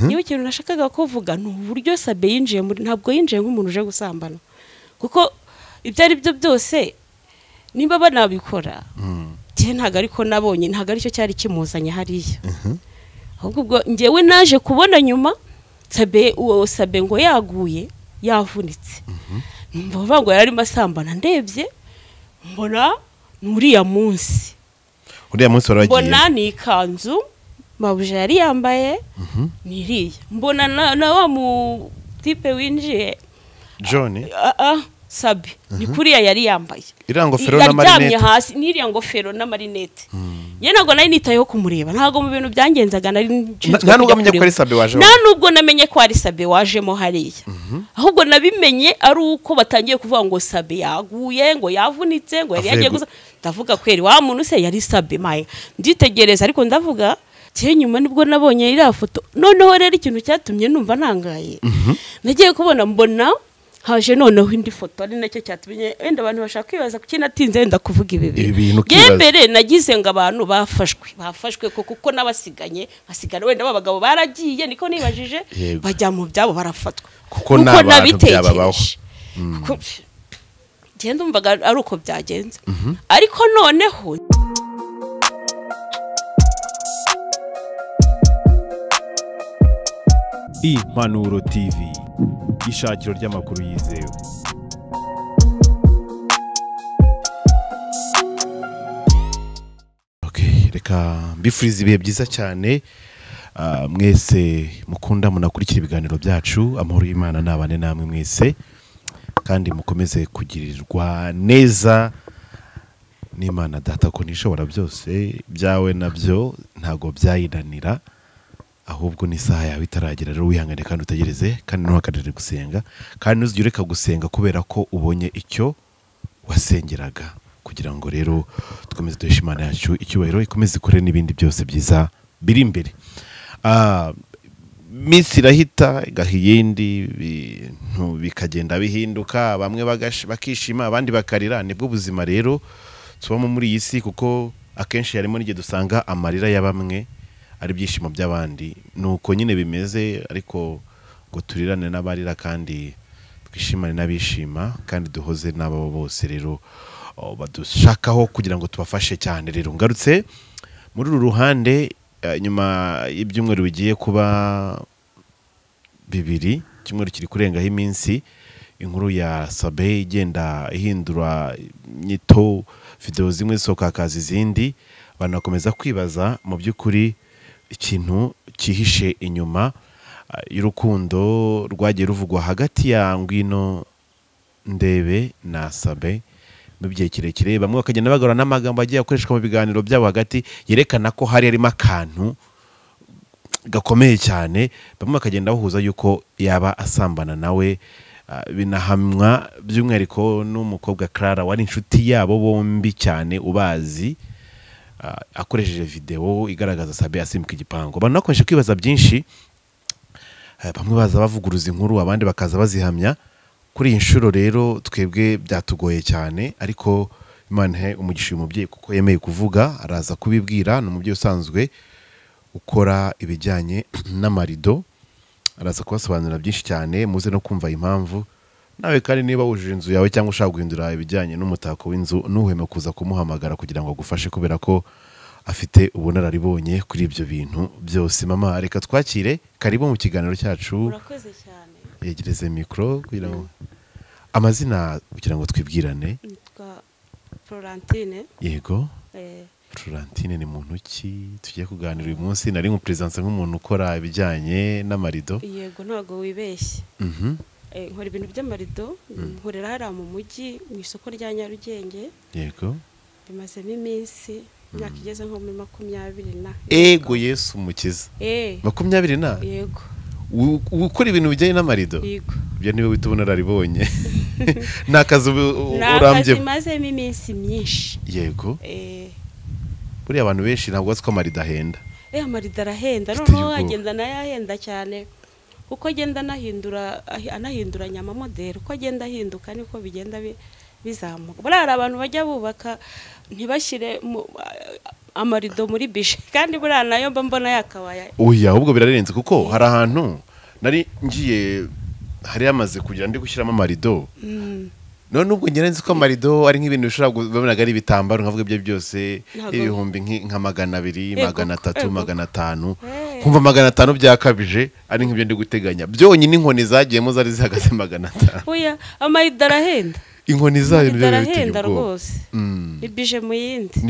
niba ikintu nashakaga kuvuga ni uburyo Sabe yinjiye muri ntabwo yinjiye nk'umuntu uje gusambana kuko ibyo ari byo byose niba banabikora je ntago ariko nabonye ntago ari cyo cyari kimuzanye hariya ahubwo ngewe naje kubona nyuma Sabe ngo yaguye yavunitse mvuga ngo yari masambana ndebye mbona nuriya munsi waragiye mbona ni ikanzu mabuja yari yambaye niriya mbona na wa mu type winjiye John Sabe ni kuriya yari yambaye irangofero na marinette hasi niriya ngofero na marinette ye nago nari nitayeho kumureba ntago mu bintu byangenzaga nari nta nubwo amenye ko ari Sabe waje nta nubwo namenye ko ari Sabe wajemo hariya ahubwo nabimenye ari uko batangiye kuvuga ngo Sabe yaguye ngo yavunitse ngo yari yagiye gusa ndavuga kweri wa muntu se yari Sabe maye nditegereza ariko ndavuga cye nyuma nibwo nabonye iriya foto noneho rero ikintu cyatumye numva ntangaye nagiye kubona mbona haje noneho indi foto ari nacyo cyatumye wenda abantu bashaka kwibaza kuki natinze wenda kuvuga ibi bintu yembere nagize ngo abantu bafashwe kuko nabasiganye basigana wenda babagabo baragiye niko nibajije bajya mu byabo barafatwa kuko n'abantu byababaho genda umvaga ari uko byagenze ariko noneho Impanuro TV ishakiro ry'amakuru yizewe. Reka mbifuriza ibihe byiza cyane mwese mukunda munakurikira ibiganiro byacu amahoro y'Imana nabane namwe mwese kandi mukomeze kugirirwa neza n'Imana data ko nishobora byose byawe nabyo ntago byayinanira ahubwo ni saha yawe itaragera rero wihangane kandi utegereze kandi ntuhakarire gusenga kandi ntuzigire gusenga kubera ko ubonye icyo wasengeraga kugira ngo rero dukomeze duheshe Imana yacu icyubahiro ikomeze ikore n'ibindi byose byiza biri imbere minsi irahita igahiyindi bintu bikagenda bihinduka bamwe bakishima abandi bakarira nibwo buzima rero tubamo muri iyi si kuko akenshi harimo n'igihe dusanga amarira ya bamwe ari byishimo by'abandi nuko nyine bimeze ariko ngo turirane n'abarira kandi twishimane n'abishima kandi duhoze n'abo bose rero badushakaho kugira ngo tubafashe cyane rero ngarutse muri uru ruhande nyuma y'ibyumweru bigiye kuba bibiri cyumweru kiri kurengaho iminsi inkuru ya Sabe igenda ihindura nyito video zimwe zisokakaza izindi banakomeza kwibaza mu by'ukuri ikintu kihishe inyuma y'urukundo rwagiye ruvugwa hagati ya Ngwino Ndebe na Sabe mu gihe kirekire bamwe bakagenda bagora n'amagambo agiye akoreshwa mu biganiro byabo hagati yerekana ko hari harimo akantu gakomeye cyane bamwe bakagenda bahuza yuko yaba asambana nawe binahamwa by'umwihariko n'umukobwa Clara wari inshuti yabo bombi cyane ubazi akoresheje video igaragaza Sabe asimbuka igipango abantu bakomeje kwibaza byinshi bamwe baza bavuguruza inkuru abandi bakaza bazihamya kuri iyi nshuro rero twebwe byatugoye cyane ariko Imana umugisha uyu mubyeyi kuko yemeye kuvuga araza kubibwira ni umubyeyi usanzwe ukora ibijyanye n'amarido araza kubasobanurira byinshi cyane muze no kumva impamvu nawe kandi niba wujuje inzu yawe cyangwa ushaka guhindura ibijyanye n'umutako w'inzu nuhweme kuza kumuhamagara kugira ngo agufashe kubera ko afite ubunararibonye kuri ibyo bintu byose mama reka twakire karibu mu kiganiro cyacu urakoze cyane yegereze mikro kugira ngo amazina kugira ngo twibwirane nitwa Florentine yego Florentine ni muntu ki tugiye kuganira uyu munsi nari mu presence nk'umuntu ukora ibijyanye n'amarido yego ntago wibeshye nkora ibintu by'amarido nkorera hariya mu mujyi mu isoko rya Nyarugenge yego bimazemo iminsi imyaka igeze nko muri 20 na ego Yesu umukiza 20 na yego ukora ibintu bijyanye n'amarido yego byo niwe witubona raribonye nakazi urambye mazemo iminsi myinshi yego buri abantu benshi ntabwo baziko amarido ahenda amarido arahenda noneho agenda nayahenda cyane uko agenda anahinduranya amamodeli uko agenda ahinduka niko bigenda bizamuka burara abantu bajya bubaka ntibashyire amarido muri bije kandi burara nayo mba mbona yakabaya oya ahubwo birarenze kuko hari ahantu nari ngiye hari yamaze kugira ndi gushyiramo amarido none ubwo ngerenze ko amarido ari nk'ibintu bishobora kubonaga ari ibitambaro nkavuga ibyo byose ibihumbi nka 200 300 500 kumva 500 byakabije ari nk'ibyo ndi guteganya byonyine inkoni zagiyemo zari zihagaze 500 oya amarido arahenda inkoni zayo birahenda rwose ni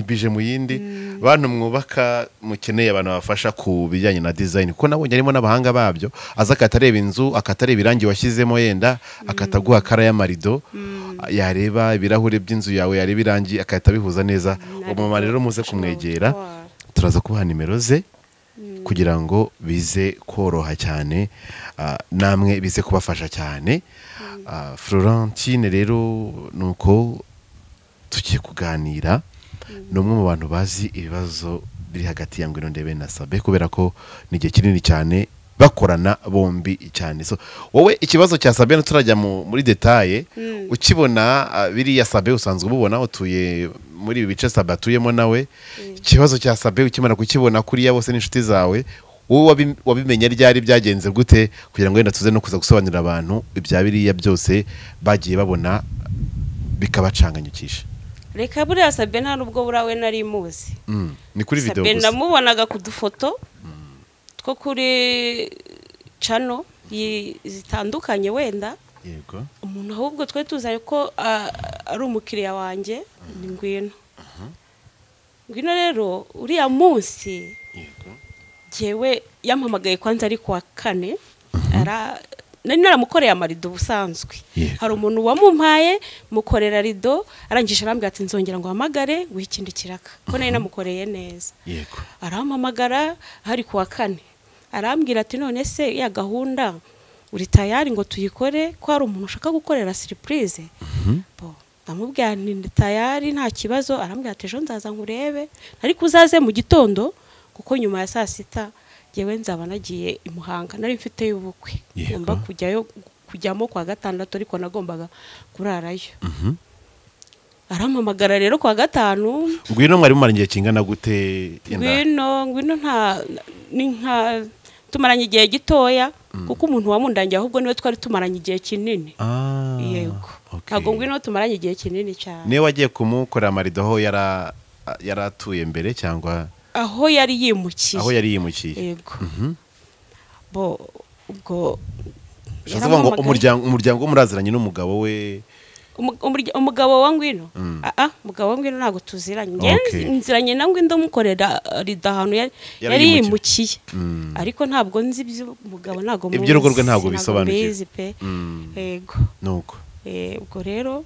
bije mu yindi bantu mwubaka mukeneye abantu bafasha ku bijyanye na design kuko nabonye arimo n'abahanga babyo aza akatareba inzu akatareba irangi washyizemo yenda akataguha kara y'amarido yareba ibirahure by'inzu yawe yareba irangi akahita bihuza neza umumama rero muze kumwegera turaza kubaha nimero ze kugira ngo bize koroha cyane namwe bize kubafasha cyane Florentine rero nuko tugiye kuganira n'umwe mu bantu bazi ibibazo biri hagati ya Ngwino Ndebe na Sabe kubera ko ni igihe kinini cyane bakorana bombi cyane so wowe ikibazo cya Sabe turajya muri detaye ukibona biriya Sabe usanzwe ububona utuye muri ibi bice Sabe atuyemo nawe ikibazo cya Sabe ukimara kukibona kuri ya bose n'inshuti zawe wowe wabimenye ryari byagenze gute kugira ngo yenda tuze no kuza gusobanurira abantu ibya biriya byose bagiye babona bikabacanganyukisha reka buriya Sabe nta nubwo burawe nari muzi ni kuri video gusa Sabe namubonaga ku dufoto two kuri channel zitandukanye wenda yego umuntu ahubwo twe tuzaye ko ari umukiriya wanjye ni Ngwino rero uriya munsi yego jewe yampamagaye kwanza ari kuwa kane nari naramukoreye amarido busanzwe hari umuntu wamumpaye mukorera rido arangije arambwira ati nzongera ngo hamagare wikindi kiraka ko nari namukoreye neza yego arampamagara hari kuwa kane arambwira ati none se ya gahunda uri tayari ngo tuyikore ko hari umuntu ushaka gukorera surprise bo ndamubwira nti tayari nta kibazo arambwira ati ejo nzaza nkurebe ariko uzaze mu gitondo kuko nyuma ya saa sita yewe nzaba nagiye i Muhanga nari mfite y'ubukwe ngomba kujyamo kwa gatandatu ariko nagombaga kurarayo arampamagara rero kwa gatanu Ngwino mwari mumaranye igihe kingana gute Ngwino nka tumaranye igihe gitoya kuko umuntu wamundangiye ahubwo niwe twari tumaranye igihe kinini yego ntabwo Ngwino tumaranye igihe kinini cyane niwe wagiye kumukorera amarido aho yaratuye mbere cyangwa aho yari yimukiye yego bo ubwo shavuga ngo umuryango muraziranye n'umugabo we umugabo wa Ngwino umugabo wa Ngwino ntago tuziranye nziranye na Ngwino mukorera rida ahantu yari yimukiye ariko ntabwo nzi umugabo ntago ibyo rugo rwe ntabwo bisobanuye yego nuko ubwo rero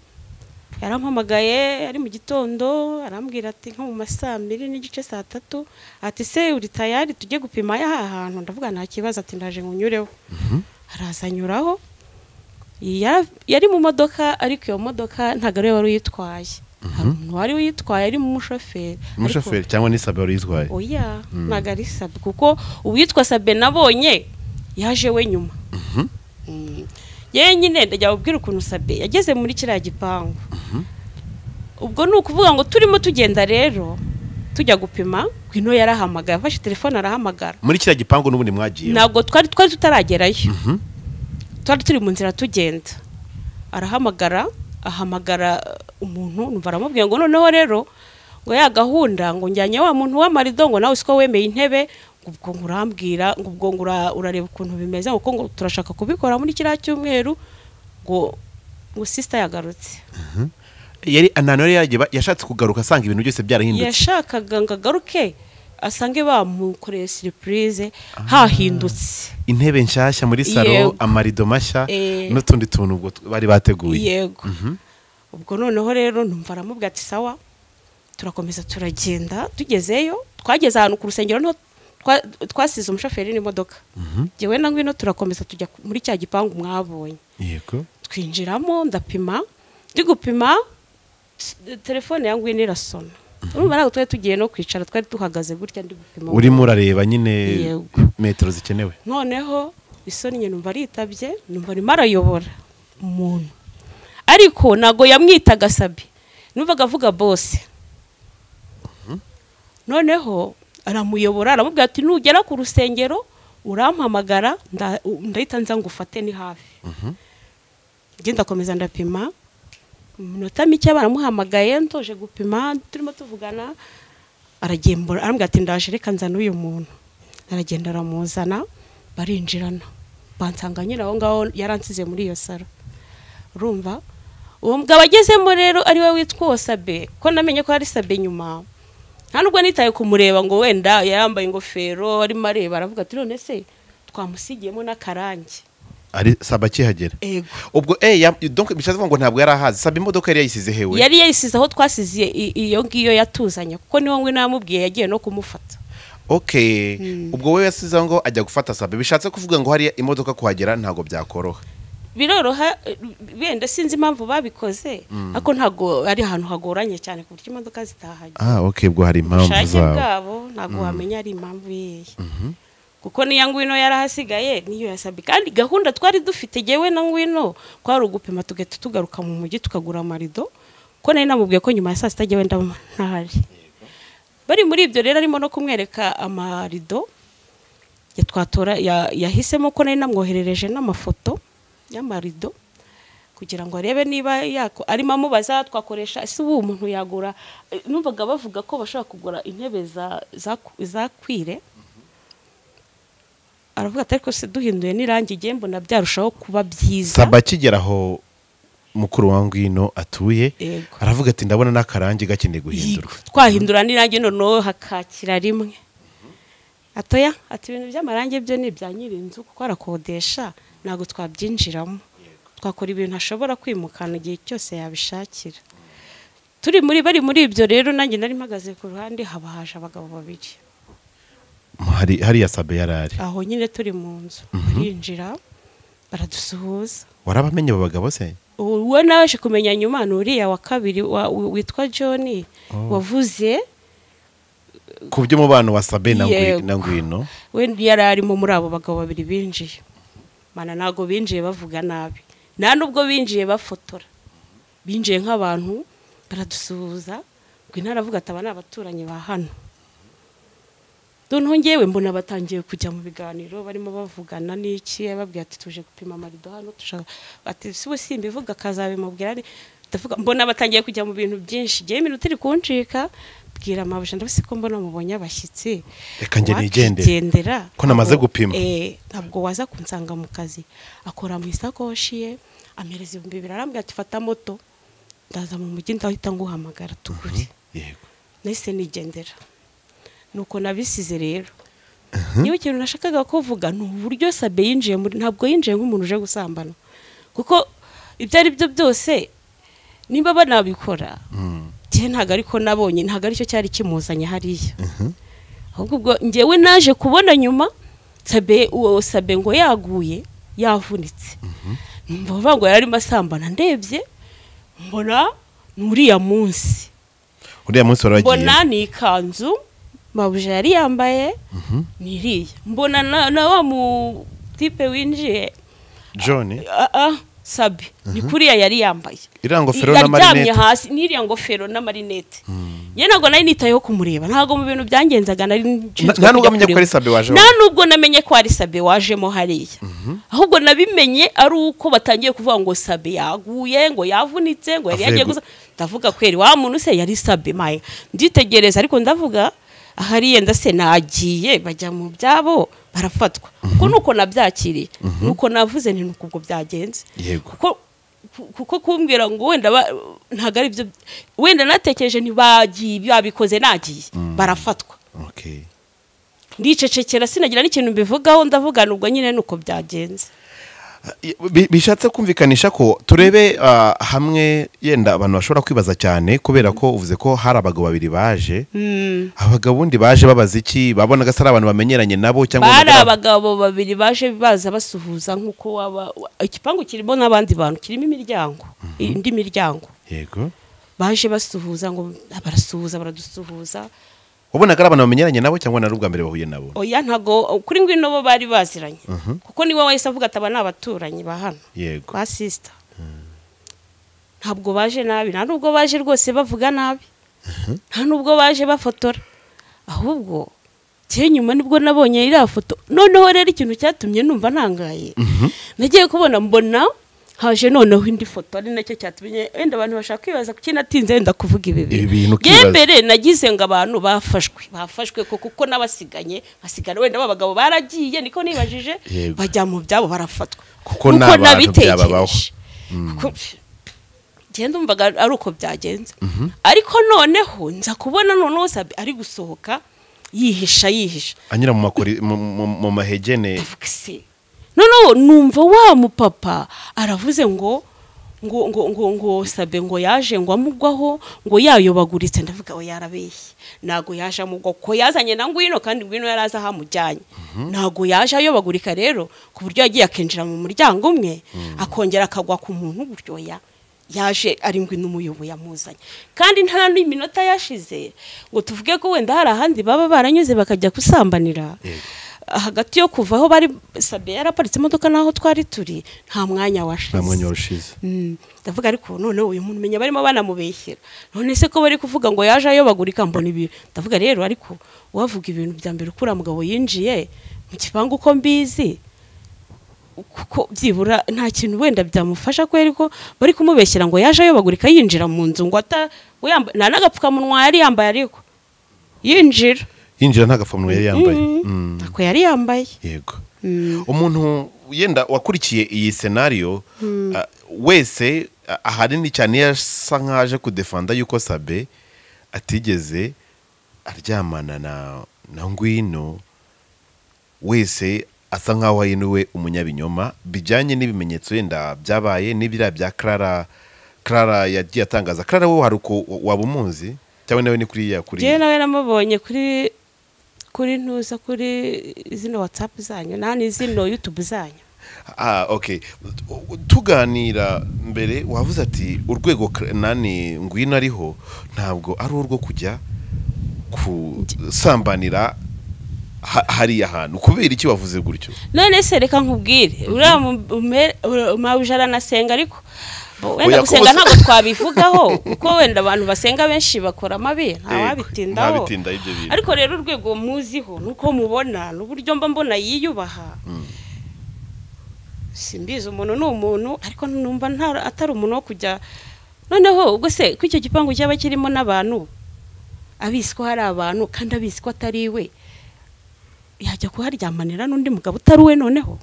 yarampamagaye ari mu gitondo arambwira ati nko mu masaa 2:30 saa 3 ati se uri tayari tujye gupima ya hantu ndavuga nta kibazo ati ndaje ngunyureho arazanyuraho yari mu modoka ariko iyo modoka ntago ari wari uyitwaye wari uyitwaye ari mu mushoferi cyangwa ni Sabe wari uyitwaye oya ntago ari Sabe kuko uwitwa Sabe nabonye yaje we nyuma nyine ndajya kubwira ukuntu Sabe yageze muri kiriya gipangu ubwo ni ukuvuga ngo turimo tugenda rero tujya gupima Ngwino yarahamagara afashe telefone arahamagara muri kiriya gipangu n'ubundi mwagiye ntabwo twari tutaragerayo twari turi mu nzira tugenda ahamagara umuntu numva aramubwiye ngo noneho rero ngo ya gahunda ngo njyanye wa muntu w'amarido ngo nawe siko wemeye intebe ubwo ngurambwira ubwo urareba ukuntu bimeze kuko ngo turashaka kubikora muri kiriya cyumweru ngo sister yagarutse yari ananore yashatse kugaruka asanga ibintu byose byarahindutse yashakaga ngagaruke asange bamukoreye surprise hahindutse intebe nshyashya muri salo amarido mashya n'utundi tuntu ubwo bari bateguye yego ubwo noneho rero numva aramubwira ati sawa turakomeza turagenda tugezeyo twageze ahantu ku rusengero no twasize umushoferi n'imodoka jewe na Ngwino turakomeza tujya muri cya gipangu mwabonye yego twinjiramo ndapima gupima telefone ya Ngwino irasona urumva ntabwo twari tugiye no kwicara twari tuhagaze gutya ndi gupima urimo urareba nyine metero zikenewe noneho isoni numva aritabye numva arimo arayobora umuntu ariko nago yamwitaga Sabi, numvaga avuga bose. Noneho aramuyobora aramubwira ati nugera ku rusengero urampamagara ndahita nza ngufate ni hafi. Ngenda komeza ndapima minota mike baramuhamagaye ntoje gupima turimo tuvugana aragembura arambwira ati ndaje reka nzana uyu muntu. Aragenda aramuzana barinjirana bansanga nyina aho ngaho yaransize muri iyo saro. Urumva uwo mugabo agezemo rero ari we witwa Sabe ko namenye ko ari Sabe nyuma. Nta nubwo nitaye kumureba ngo wenda yambaye ingofero arimo areba aravuga ati none se twamusigiyemo n'akarangi. Ari Sabe akihagera. Ubwo donc bishatse ngo ntabwo yarahazi. Sabe imodoka yari yayisize hewe. Yari yayisize aho twasiziye iyo ngiyo yatuzanye kuko niho ngwe namubwiye yagiye no kumufata. Okay. Ubwo we yasize ngo ajya gufata Sabe bishatse kuvuga ngo hari imodoka kuhagera ntago byakoroha. Biroroha bende sinzi impamvu babikoze ako ntago ari ahantu hagoranye cyane ku buryo imodoka zitahajya. Okay, ubwo hari impamvu zabo. Bwabo ntago wamenya ari impamvu yiye. Kuko niya ngwino yarahasigaye niyo yasabi kandi gahunda twari dufite jewe na ngwino kwari ugupima tugete tugaruka mu mujyi tukagura amarido ko nari namubwiye ko nyuma ya saa sita jewe ntahari. Bari muri ibyo rero arimo no kumwereka amarido yatwatora yahisemo ko nari namwoherereje n'amafoto y'amarido kugira ngo arebe niba yako arimo amubaza twakoresha ese ubu umuntu yagura numvaga bavuga ko bashaka kugura intebe za kwire. Aravuga ati ariko se duhinduye n'irangi igihe mbona byarushaho kuba byiza. Sabe akigeraho mukuru wa ngwino atuye aravuga ati ndabona n'akarangi gakeneye guhindurwa. Twahindura n'irangi noneho hakakira rimwe. Atoya ati ibintu by'amarangi byo ni bya nyirinzu kuko arakodesha nago twabyinjiramo. Twakora ibintu ashobora kwimukana igihe cyose yabishakira. Bari muri ibyo rero nanjye nari mpagaze ku ruhande habahaje abagabo babiri. Hari ya Sabe yarari. Aho nyine turi mu nzu. Barinjira baradusuhuza. Warabamenye abagabo se? Uwe naje kumenya nyuma nuriya wa kabiri witwa John wavuze ku by'umubano wa Sabe na ngwino. We yararimo muri abo bagabo babiri binjiye. Mana nago binjiye bavuga nabi. Nta nubwo binjiye bafotora. Binjiye nk'abantu baradusuhuza. Ngwino aravuga ati aba n'abaturanyi ba hano. Donho ngewe mbona batangiye kujya mu biganiro barimo bavugana n'iki babwiye ati tuje gupima amarido hano tushaka ati siwe simbivuga kazabimubwira ndavuga mbona batangiye kujya mu bintu byinshi giye minute iri kuncika bwira mabusha ndabise ko mbona mubonye abashyitsi reka nge nigendera ko namaze gupima ntabwo waza kunsanga mu kazi akora mu isakoshi ye amereza 200 arambwira ati fata moto ndaza mu mujyi ndahita nguhamagara tuguri yego nahise nigendera nuko nabisize rero niyo kintu nashakaga kuvuga n'uburyo Sabe yinjiye muri ntabwo yinjiye nk'umuntu uje gusambana kuko ibyo ari byo byose nimba banabikora je ntago ariko nabonye ntago ari cyo cyari kimuzanye hariya ahubwo ngewe naje kubona nyuma Sabe ngo yaguye yavunitse mvuga ngo yari masambana ndebye mbona nuriya munsi waragiye mbona ni ikanzu Mabuja yari yambaye niriya mbona na wa mu type winjiye John Sabe ni kuriya yari yambaye irangofero na marinette hasi niriya ngofero na marinette ye nago nari nitayeho kumureba ntago mu bintu byangenzaga nari nta nubwo amenye ko ari Sabe waje nta nubwo namenye ko ari Sabe wajemo hariya ahubwo nabimenye ari uko batangiye kuvuga ngo Sabe yaguye ngo yavunitse ngo yari yagiye gusa ndavuga kweri wa muntu se yari Sabe maye nditegereza ariko ndavuga ahari yenda se nagiye bajya mu byabo barafatwa kuko nuko nabyakiriye nuko navuze nti nuko ubwo byagenze kuko kumbwira ngo wenda ntago ari byo wenda natekereje ntibagiye babikoze nagiye barafatwa ndicecekera sinagira n'ikintu mbivugaho ndavuga nubwo nyine nuko byagenze bishatse kumvikanisha ko turebe hamwe yenda abantu bashobora kwibaza cyane kubera ko uvuze ko hari abagabo babiri baje abagabo bundi baje babaza iki babona gasara abantu bamenyeranye nabo cyangwa bari abagabo babiri baje baza basuhuza nkuko waba ikipangu kirimo n'abandi bantu kirimo imiryango indi miryango yego baje basuhuza ngo barasuhuza baradusuhuza ubona ko abantu bamenyeranye nabo cyangwa na rubwa mbere bahuye nabo oya ntago kuri ngwino bo bari baziranye kuko niwe wahise avuga ati aba n'abaturanyi ba hano yego ba sister ntabwo baje nabi, nta nubwo baje rwose bavuga nabi, nta nubwo baje bafotora, ahubwo nyuma nibwo nabonye iriya foto. Noneho rero ikintu cyatumye numva ntangaye, nagiye kubona mbona haje noneho indi foto, ari nacyo cyatumye wenda abantu bashaka kwibaza kuki natinze wenda kuvuga ibi bintu. Mbere nagize ngo abantu bafashwe kuko nabasiganye basigana wenda babagabo baragiye, niko nibajije bajya mu byabo barafatwa kuko nabitekereje. Genda umvaga ari uko byagenze, ariko noneho nza kubona noneho Sabe ari gusohoka yihisha anyura mu mahegene. Noneho numva wa mupapa aravuze ngo Sabe ngo yaje ngo amugwaho ngo yayobaguritse. Ndavuga we yarabeshye, nago yaje amugwa ko yazanye na Ngwino, kandi Ngwino yaraza hamujyanye. Nago yaje ayobagurika rero ku buryo yagiye akinjira mu muryango umwe akongera akagwa ku muntu gutyo. Yaje ari Ngwino umuyobo yamuzanye, kandi nta n'iminota yashize ngo tuvuge ko wenda hari ahandi baba baranyuze bakajya kusambanira. Hagati yo kuvaho bari Sabe yaraparitse imodoka naho twari turi, nta mwanya washize. Ndavuga ariko none uyu muntu menya barimo banamubeshyera, none se ko bari kuvuga ngo yaje ayobagurika mbona ibi. Ndavuga rero ariko wavuga ibintu bya mbere ukura mugabo yinjiye mu kibangu uko mbizi, kuko byibura nta kintu wenda byamufasha ko ariko bari kumubeshyira ngo yaje ayobagurika yinjira mu nzu ngo nta n'agapfukamunwa yari yambaye, ariko yinjira nta gapfukamunwa yari yambaye. Ako yari yambaye. Yego. Umuntu yenda wakurikiye iyi scenario wese ahanini cyane yasa nkaje kudefanda yuko Sabe atigeze aryamana na Ngwino, wese asa nkaho ayinuwe umunyabinyoma bijyanye n'ibimenyetso yenda byabaye n'ibira bya Clara yagiye atangaza. Clara wowe hari uko wabumuzi cyangwa nawe ni kuri je nawe namubonye kuri ntuza kuri zino WhatsApp zanyu nani zino YouTube zanyu. Okay, tuganira mbere wavuze ati urwego nani Ngwino ariho ntabwo ari urwo kujya kusambanira hariya hantu. Kubera iki wavuze gutyo? None se reka nkubwire, uriya nasenga, ariko wenda gusenga ntabwo twabivugaho kuko wenda abantu basenga benshi bakora amabi, ntawabitindaho. Ariko rero urwego muziho nuko mubona n'uburyo mba mbona yiyubaha. Simbizi umuntu n'umuntu, ariko numva atari umuntu wo kujya. Noneho ubwo se ko icyo gipangu cyaba kirimo n'abantu abisiko hari abantu kandi abisiko atari we, yajya kuharyamanira n'undi mugabo utari we. Noneho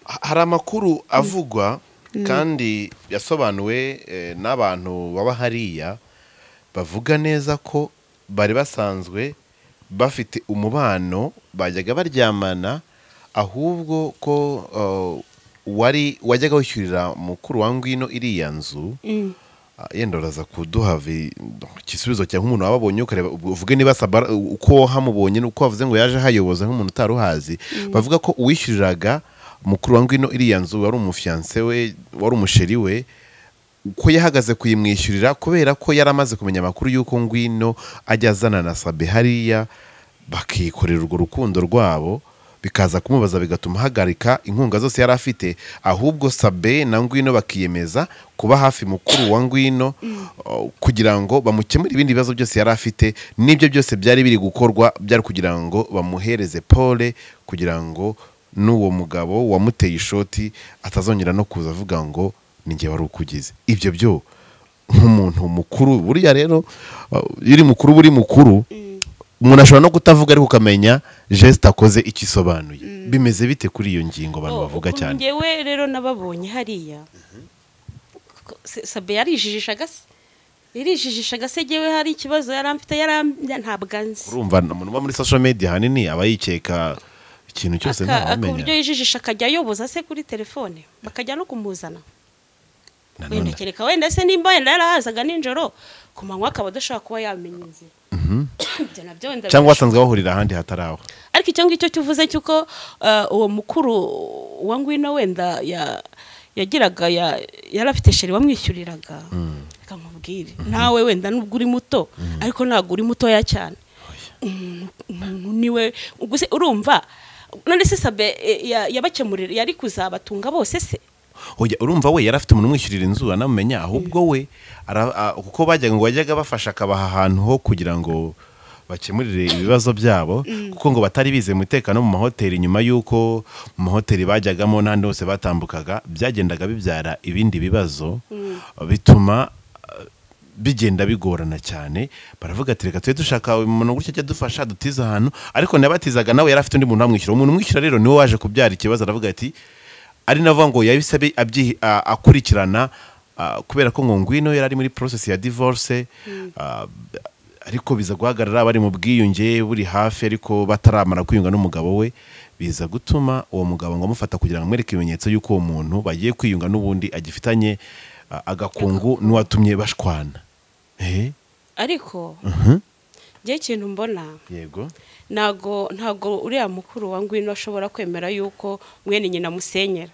hari amakuru avugwa kandi yasobanuwe n'abantu baba hariya bavuga neza ko bari basanzwe bafite umubano, bajyaga baryamana, ahubwo ko wajyaga wishyurira mukuru wa Ngwino iriya nzu. Yenda uraza kuduha igisubizo cya nk'umuntu wababonye ukareba uvuge niba uko hamubonye nuko wavuze ngo yaje hayoboza nk'umuntu utaruhazi. Bavuga ko uwishyuriraga mukuru wa Ngwino iriya nzu wari umufiance we, wari umusheri we, ko yahagaze kuyimwishyurira kubera ko yaramaze kumenya amakuru yuko Ngwino ajya azana na Sabe hariya bakikorera urwo rukundo rwabo, bikaza kumubaza bigatuma hagarika inkunga zose yari afite, ahubwo Sabe na Ngwino bakiyemeza kuba hafi mukuru wa Ngwino kugira ngo bamukemure ibindi bibazo byose yari afite. N'ibyo byose byari biri gukorwa byari kugira ngo bamuhereze pole, kugira ngo n'uwo mugabo wamuteye ishoti atazongera no kuza avuga ngo ninjye wari ukugize. Ibyo byo nk'umuntu mukuru buriya rero yiri mukuru buri mukuru, umuntu ashobora no kutavuga ariko ukamenya geste akoze ikisobanuye. Bimeze bite kuri iyo ngingo abantu bavuga cyane? Ngewe rero nababonye hariya Sabe yarijijishaga se jewe hari ikibazo yaramfite ntabwo anzi. Urumva umuntu muri social media hanini aba yikeka ikintu cyose ntabamenya. Ku buryo yijijisha akajya ayoboza se kuri telefone bakajya no kumuzana. Wenda kereka wenda se nimba yenda yarahazaga ninjoro ku manywa akaba adashaka kuba yamenya inzira. Cyangwa wasanzwe bahurira ahandi hataraho. Ariko icyo ngicyo cyuvuze cyuko uwo mukuru wa Ngwino wenda yagiraga yarafite sheri wamwishyuriraga, akamubwira nawe wenda nubwo uri muto ariko ntabwo uri mutoya cyane. Niwe urumva none se Sabe yabakemurira yari kuzabatunga bose se? Oya, urumva we yari afite umuntu umwishyurira inzu anamumenya, ahubwo we kuko bajyaga bafasha akabaha ahantu ho kugira ngo bakemurire ibibazo byabo, kuko ngo batari bize umutekano mu mahoteli, nyuma y'uko mu mahoteli bajyagamo n'ahandi hose batambukaga byagendaga bibyara ibindi bibazo bituma bigenda bigorana cyane. Baravuga ati reka tujye dushaka umuntu gutya ajya dufasha dutiza ahantu, ariko nabatizaga nawe yari afite undi muntu amwishyura. Umuntu umwishyura rero niwe waje kubyara ikibazo. Aravuga ati ari navuga ngo yabisabe akurikirana kubera ko ngo ngwino yari ari muri process ya divorce, ariko biza guhagarara bari mu bwiyunge buri hafi, ariko bataramara kwiyunga n'umugabo we, biza gutuma uwo mugabo ngo amufata kugira ngo amwereke ibimenyetso y'uko uwo muntu bagiye kwiyunga n'ubundi agifitanye agakungu n'uwatumye bashwana. Ariko njye ikintu mbona, yego, ntago uriya mukuru wa ngwino ashobora kwemera yuko mwene nyina musenyera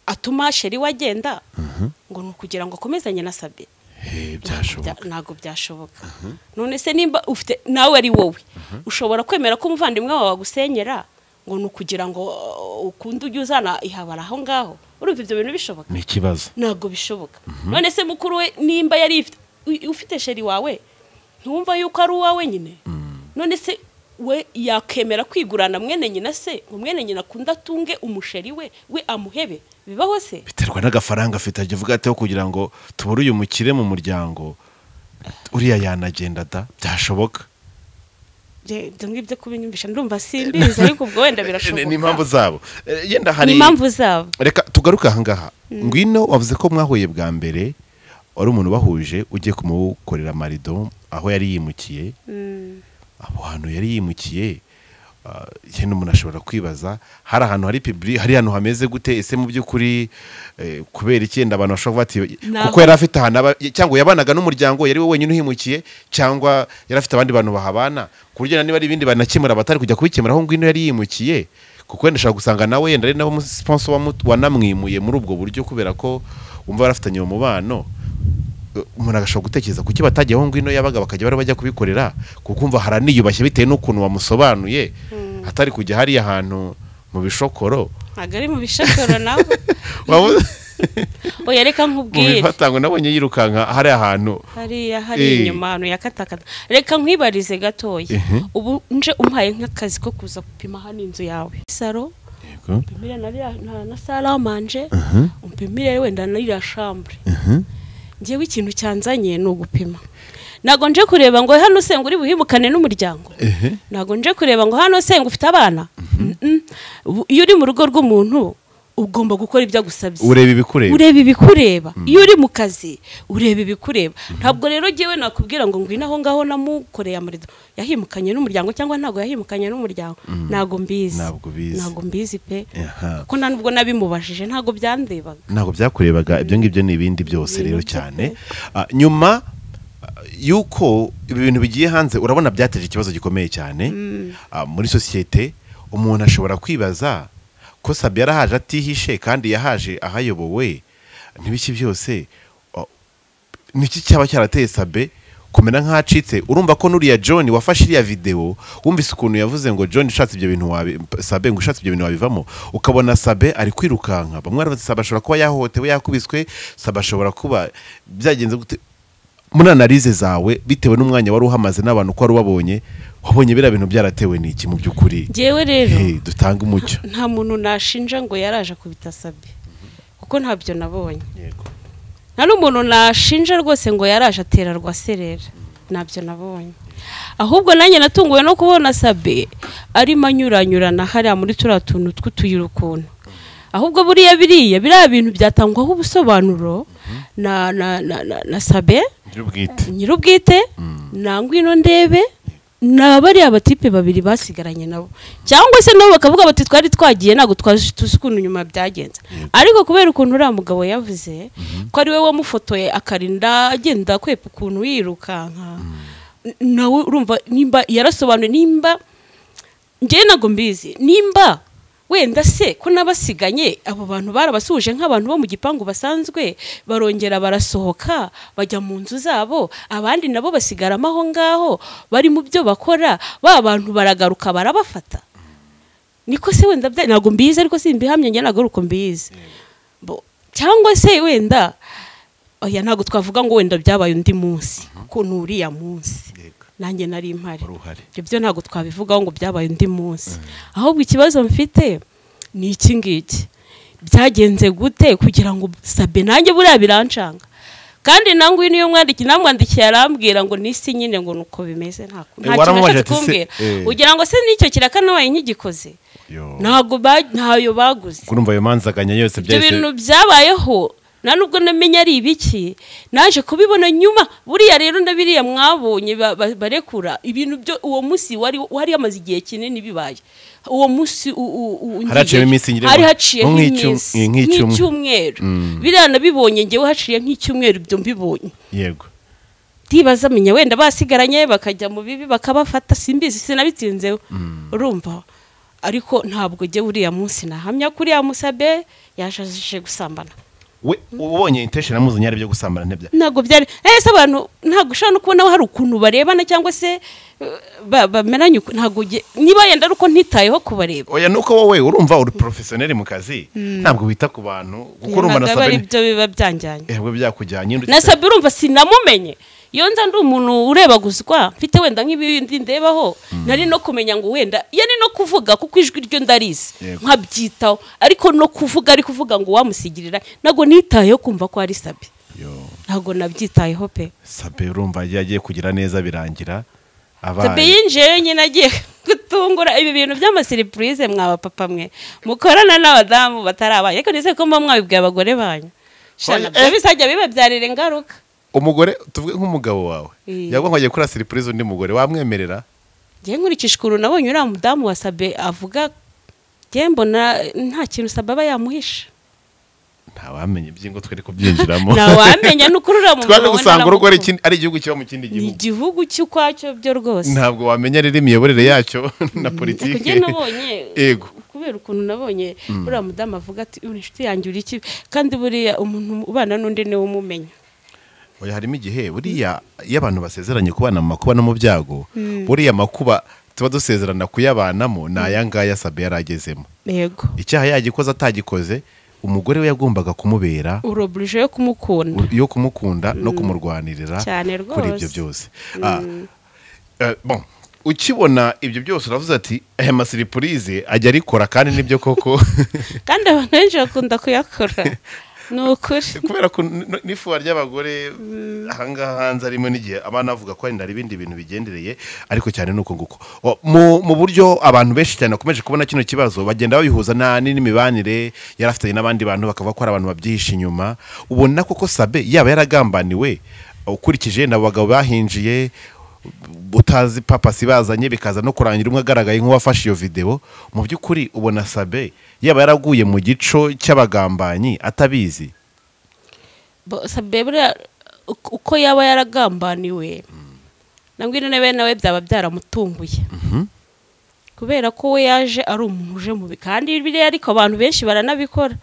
atuma sheri wagenda ngo nukugira ngo akomezanye na Sabe. Ntago byashoboka. None se nimba ufite nawe ari wowe ushobora kwemera ko umuvandimwe wawe wagusenyera ngo nukugira ngo ukunde ujye uzana ihabara aho ngaho? Urumva ibyo bintu bishoboka? Ni ikibazo. Ntago bishoboka. None se mukuru we nimba yari ufite sheri wawe ntumva yuko ari uwawe nyine? None se we yakemera kwigurana mwene nyina se ngo mwene nyina akunda atunge umusheri we amuhebe? Bibaho se? Biterwa n'agafaranga afite, ajya avuga ati kugira ngo tubure uyu mukire mu muryango uriya yanagenda da. Byashoboka? Ngibyo kubinyumvisha ndumva simbizi, ariko ubwo wenda birashoboka. Ni impamvu zabo. Yenda hari impamvu zabo. Reka tugaruke aha ngaha. Ngwino wavuze ko mwahuye bwa mbere wari umuntu bahuje ugiye kumukorera marido aho yari yimukiye. Abo hantu yari yimukiye, yenda umuntu ashobora kwibaza hari ahantu hari public, hari ahantu hameze gute? Ese mu by'ukuri kubera icyenda abantu bashobora bati kuko yari afite ahantu cyangwa yabanaga n'umuryango, yari we wenyine uhimukiye, cyangwa yari afite abandi bantu bahabana, kurugero niba ari ibindi banakemura batari kujya kubikemura aho ngwino yari yimukiye, kuko wenda ashobora gusanga nawe yenda ari nabo sponsor wanamwimuye muri ubwo buryo, kubera ko umva barafitanye umubano. Umuntu agashobora gutekereza kuki batagiye aho ngwino yabaga bakajya bajya kubikorera, kuko umva haraniyubashye bitewe n'ukuntu wamusobanuye, atari kujya hari ahantu mu bishokoro. Agari mu bishokoro nawe oya reka nkubwire bifatango nabonye yirukanka hari ahantu hari inyuma hano yakatakata. Reka nkwibarize gatoya, ubu nje umpaye nk'akazi ko kuza gupima hano inzu yawe saro, umpimire na salamanje, umpimire wenda na ira chambre, ngewe ikintu cyanzanye no gupima. Nago nje kureba ngo hano se nguri buhimukane n'umuryango, nago nje kureba ngo hano se ngufite abana. Iyo uri mu rugo rw'umuntu ugomba gukora ibyo agusabye, ureba ibikureba. Iyo uri mu kazi ureba ibikureba. Ntabwo rero ngewe nakubwira ngo ngwina aho ngaho namukoreye amarido yahimukanye n'umuryango cyangwa ntago yahimukanye n'umuryango. Ntago mbizi pe, kuko nubwo nabimubajije ntago byandebaga, ntago byakurebaga. Ibyo ngibyo ni ibindi byose rero cyane. Nyuma yuko ibi bintu bigiye hanze, urabona byateje ikibazo gikomeye cyane muri societe. Umuntu ashobora kwibaza ko Sabe yarahaje atihishe kandi yahaje ahayobowe n'ibiki byose, niki cyaba cyarateye Sabe kumena nk'acitse? Urumva ko nuriya John wafashe iriya video wumvise ukuntu yavuze ngo John ushatse ibyo bintu Sabe ngo ushatse ibyo bintu wabivamo, ukabona Sabe ari kwirukanka. Bamwe baravuze Sabe ashobora kuba yahohotewe, yakubiswe, Sabe ashobora kuba byagenze gute? Muri analize zawe bitewe n'umwanya wari uhamaze n'abantu ko wari wabonye biriya bintu byaratewe n'iki mu by'ukuri? Jewe rero dutanga umucyo. Nta muntu nashinja ngo yaraje kubita Sabe, kuko ntabyo nabonye. Nta n'umuntu nashinja rwose ngo yaraje atera Rwaserera, ntabyo nabonye. Ahubwo nanjye natunguwe no kubona Sabe ari manyuranyurana hariya muri turiya tuntu tw'utuyira ukuntu. Ahubwo biriya bintu byatangwaho ubusobanuro na Sabe nyirubwite na Ngwino Ndebe na bari abatipe babiri basigaranye nabo, cyangwa se nabo bakavuga bati twari twagiye nago twasukuntu ukuntu nyuma byagenze. Ariko kubera ukuntu uriya mugabo yavuze ko ari we wamufotoye akarinda agenda kwepa ukuntu yirukanka, nawe urumva nimba yarasobanuye, nimba ngewe nago mbizi nimba wenda se ko nabasiganye abo bantu barabasuje nk'abantu bo mu gipangu basanzwe, barongera barasohoka bajya mu nzu zabo, abandi nabo basigaramo aho ngaho bari mu byo bakora, ba bantu baragaruka barabafata. Niko se wenda ntago mbizi, ariko simbihamye nge nago uko mbizi. cyangwa se wenda oya ntago twavuga ngo wenda byabaye undi munsi ko nuriya munsi nanjye nari impari ibyo ntago twabivugaho ngo byabaye undi munsi ahubwo ikibazo mfite ni iki ngiki byagenze gute kugira ngo Sabe nanjye buriya birancanga kandi nangu niyo namwandikiye arambwira ngo nisi nyine ngo nuko bimeze nta kintu kumbwira ugira ngo se nicyo kirakanabaye nk'igikoze ntayo baguze kurumva ayo manzaganya yose byose ibintu byabayeho nubwo namenye ari ibiki naje kubibona nyuma buriya rero ndabiriya mwabonye barekura ibintu byo uwo munsi wari amaze igihe kinini bibaye uwo munsi hari haciye nk'icyumweru biriya nabibonye ngewe haciye nk'icyumweru ibyo mbibonye yego ndibaza amenya wenda basigaranye bakajya mu bibi bakabafata simbizi sinabitinzeho urumva ariko ntabwo jye uriya munsi nahamya kuri ya Musabe yashajije gusambana we ubonye intention amuzanye ari byo gusambana ntebya ntago byari ese abantu ntago ushaka no kubona hari ukuntu barebana cyangwa se bamenanye ntago niba yenda uko ntitayeho kubareba oya nuko wowe urumva uri professionnel mu kazi ntabwo wita ku bantu kuko urumva na Sabe ibyo biba byanjyanye ehwe byakujyanye na Sabe urumva sinamumenye iyo nza ndi umuntu ureba guzwa mfite wenda nk'ibindi ndebaho nari no kumenya ngo wenda yani no kuvuga kuko ijwi ryo ndarize nkabyitaho ariko no kuvuga ari kuvuga ngo wamusigirira nago nitayeho kumva ko ari Sabe ntago nabyitayeho pe Sabe urumva yagiye kugira neza birangira Sabe yinjiye nyine agiye gutungura ibi bintu by'ama surprise mwaba papa mwe mukorana n'abadamu batarabaye ariko nize ko mwabibwiye abagore banyu shana bisajya bibabyarira ingaruka umugore tuvuge nk'umugabo wawe yagwa nkagiye kuri surprise undi mugore wamwemerera ngiye nkurikishikuru nabonye uriya mudamu wa Sabe avuga ngiye mbona nta kintu Sabe aba yamuhisha ntawamenye ibyingo twari kubyinjiramo ntawamenya n'ukuri uriya muntu twari gusanga urugo ari igihugu kiba mu kindi gihugu ni igihugu cy'ukwacyo byo rwose ntabwo wamenya rero imiyoborere yacyo na politiki kuko nabonye yego kubera ukuntu nabonye uriya mudamu avuga ati inshuti yanjye uri iki kandi buriya umuntu ubana n'undi niwe umumenya oya harimo igihe buriya iyo abantu basezeranye kubana mu makuba no mu byago buriya makuba tuba dusezerana kuyabanamo ni aya ngaya Sabe yaragezemo yego icyaha yagikoze atagikoze umugore we yagombaga kumubera urobrije yo kumukunda no kumurwanirira kuri ibyo byose bon ukibona ibyo byose uravuze ati aya masiripurize ajya arikora kandi nibyo koko kandi abantu benshi bakunda kuyakora nukuri kubera ko n'ifuwa ry'abagore ahangaha hanze arimo n'igihe abana bavuga ko hari ibindi bintu bigendereye ariko cyane nuko nguko mu buryo abantu benshi cyane bakomeje kubona kino kibazo bagenda babihuza n'imibanire yarafitanye n'abandi bantu bakavuga ko ari abantu babyihisha inyuma ubona koko Sabe yaba yaragambaniwe ukurikije nabo bagabo bahinjiye utazi papasi bazanye bikaza no kurangira umwe agaragaye nk'uwafashe iyo video mu by'ukuri ubona Sabe yaba yaraguye mu gico cy'abagambanyi atabizi Sabe uko yaba yaragambaniwe nangwine nawe byaba byaramutunguye kubera ko we yaje ari umuntu uje mubi kandi biriya ariko abantu benshi baranabikora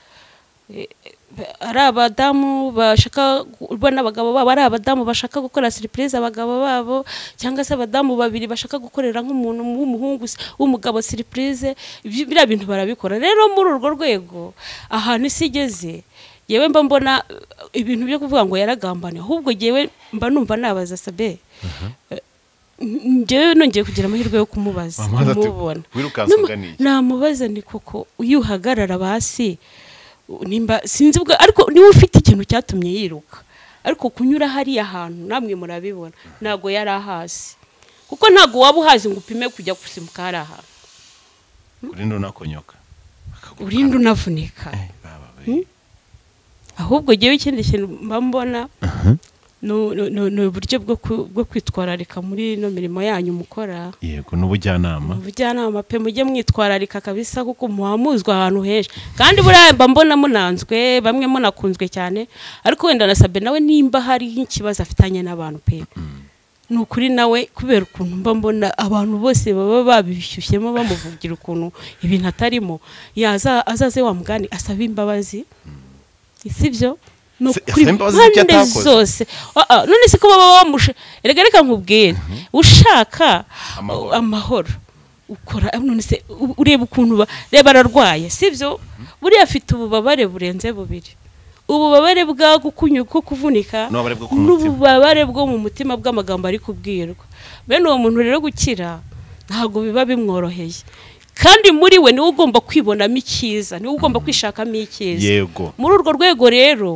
ari abadamu bashaka ubona abagabo babo ari abadamu bashaka gukora surprise abagabo babo cyangwa se abadamu babiri bashaka gukorera nk'umuntu w'umuhungu w'umugabo surprise biriya bintu barabikora rero muri urwo rwego ahantu isigeze yewe mba mbona ibintu byo kuvuga ngo yaragambane ahubwo yewe mba numva nabaza Sabe njyewe nongeye kugira amahirwe yo kumubaza kumubona namubaza ni koko uyuhagarara basi nimba sinzi bwo ariko niwe ufite ikintu cyatumye yiruka ariko kunyura hari ahantu namwe murabibona nago yari ahasi kuko ntago waba uhazi ngo upime kujya gusimuka hari ahantu urinde unakonyoka urinde unavunika ahubwo giye ikindi kintu mbona no uburyo bwo kwitwararika muri no mirimo yanyu mukora yego n'ubujyanama pe mujye mwitwararika kabisa kuko muhamuzwa ahantu henshi kandi buramba mbona munanzwe bamwe munakunzwe cyane ariko wenda na Sabe nawe nimba hari ikibazo afitanye n'abantu pe nukuri nawe kubera ukuntu mba mbona abantu bose baba babishyushyemo bamuvugira ukuntu ibintu atarimo azaze wa mugani asaba imbabazi sibyo nukuri zose none se ko baba bamushe reka nkubwire ushaka amahoro ukora none se ureba ukuntu reba ararwaye sivyo buriya afite ububabare burenze bubiri ububabare bwagukunyuko kuvunika n'ububabare bwo mu mutima bw'amagambo ari kubwirwa bene uwo muntu rero gukira ntago biba bimworoheye kandi muri we niwe ugomba kwibonamo icyiza niwe ugomba kwishakamo icyiza yego muri urwo rwego rero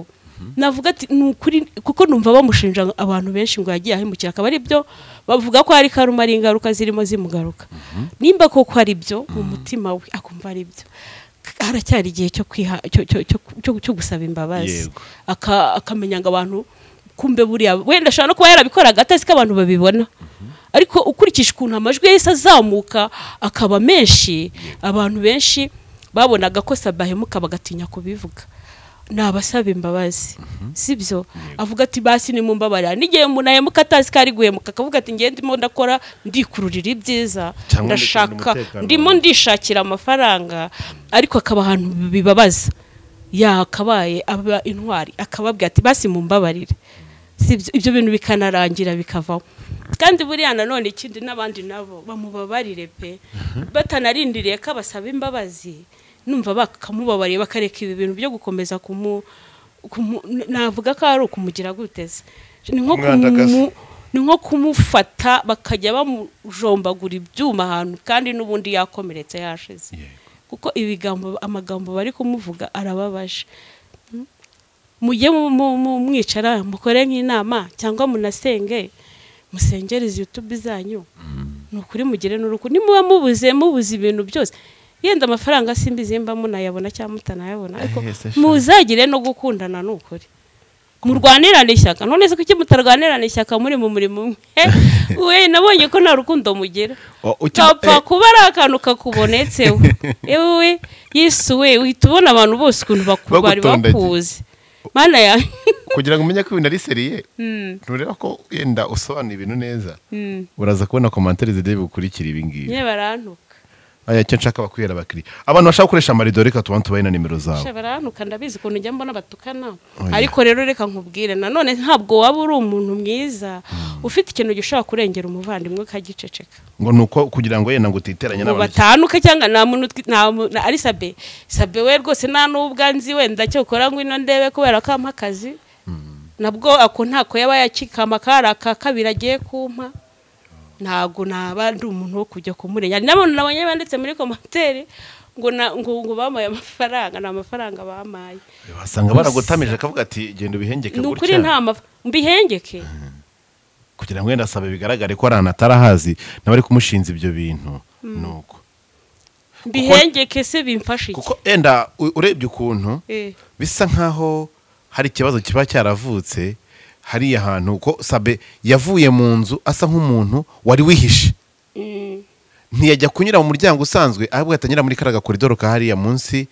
navuga ati nukuri kuko numva bamushinja abantu benshi ngo yagiye ahimukira akaba ari byo bavuga ko hari karuma ari ingaruka zirimo zimugaruka nimba koko ari byo mu mutima we akumva ari byo haracyari igihe cyo gusaba imbabazi akamenya ngo abantu kumbe buriya wenda ashobora no kuba yarabikoraga atazi ko abantu babibona ariko ukurikije ukuntu amajwi yahise azamuka akaba menshi abantu benshi babonaga ko Sabahemuka bagatinya kubivuga nabasaba imbabazi sibyo avuga ati basi ni mumbabarira n'igihe umuntu ahemuka atazi ko ari guhemuka akavuga ati ngiye ndimo ndakora ndikururira ibyiza ndashaka ndimo ndishakira amafaranga ariko akaba ahantu bibabaza yakabaye aba intwari akababwira ati basi mumbabarire sibyo ibyo bintu bikanarangira bikavaho kandi buriya nanone ikindi n'abandi nabo bamubabarire pe batanarindiriye ko abasaba imbabazi numva bakamubabariye bakareka ibi bintu byo gukomeza navuga ko ari ukumugira guteze ni nko kumufata bakajya bamujombagura ibyuma ahantu kandi n'ubundi yakomeretse yashize kuko amagambo bari kumuvuga arababaje mujye mwicara mukore nk'inama cyangwa munasenge musengereze YouTube zanyu nukuri mugire n'uruku nimuba mubuze ibintu byose yenda amafaranga simbizimba munayabona cyangwa mutanayabona ariko muzagire no gukundana n'ukuri murwanirane ishyaka none se kuki mutarwanirane ishyaka muri mu murimo we nabonye ko nta rukundo mugira kapfa kuba ari akantu kakubonetseho ewe yisuwe uhita ubona abantu bose ukuntu bari bakuze mana ya kugira ngo umenye ko ibintu ari seriye ntureba ko yenda usobanura ibintu neza uraza kubona commentaire zide bukurikira ibi ngibi nye barantuka aya cyo nshaka bakwira abakiri abantu bashaka gukoresha amarido reka tubantu bayina nimero zawe barantuka ndabizi ukuntu njya mbona batukana ariko rero reka nkubwire nanone ntabwo waba uri umuntu mwiza ufite ikintu gishobora kurengera umuvandimwe kagiceceka ngo nuko kugira ngo yenda ngo utiteranya n'abandi batanuka cyangwa nta muntu ari sabe we rwose nta n'ubwanzi wenda cyo ukora ngo ino ndebe kubera ko amakazi nabwo ako ntako yaba yakikama karaka kabiragiye kumpa ntago nabandi umuntu wo kujya kumurenya nabonye banditse muri commentaire ngo bamaye amafaranga na amafaranga bamaye basanga baragutamije akavuga ati genda ubihengeke gutya nukuri nta mbihengeke kugira ngo wenda sabe bigaragare ko arana atarahazi nabari kumushinza ibyo bintu nuko mbihengeke se bimfashije kuko enda urebye ukuntu bisa nkaho hari ikibazo kiba cyaravutse hariya hantu ko Sabe yavuye mu nzu asa nk'umuntu wari wihishe ntiyajya kunyura mu muryango usanzwe ahubwo atanyura muri karaga koridoro ka hariya munsi